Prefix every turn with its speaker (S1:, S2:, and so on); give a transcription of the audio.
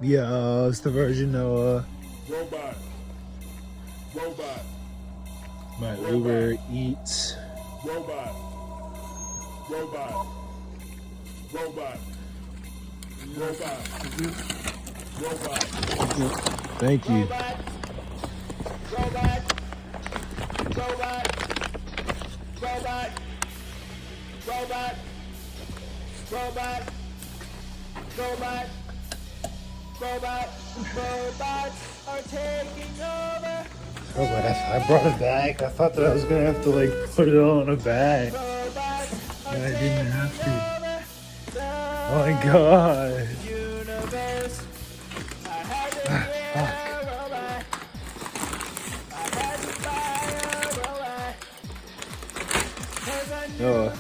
S1: Yeah, it's the version of
S2: Robot. Robot.
S1: my Uber Eats.
S2: Robot. Robot. Robot. Robot. Robot.
S1: Thank you.
S2: Robot. Robot. Robot. Robot. Robot. Robot. Robot. Robot. Robots are taking over.
S1: Oh, but I brought it back. I thought that I was gonna have to like put it all in a bag,
S2: Robots are
S1: and I didn't have to.
S2: taking over
S1: Oh my god.
S2: the universe. I had to
S1: Ah,
S2: get
S1: fuck.
S2: a robot. I had to buy a robot. 'Cause I knew
S1: Oh,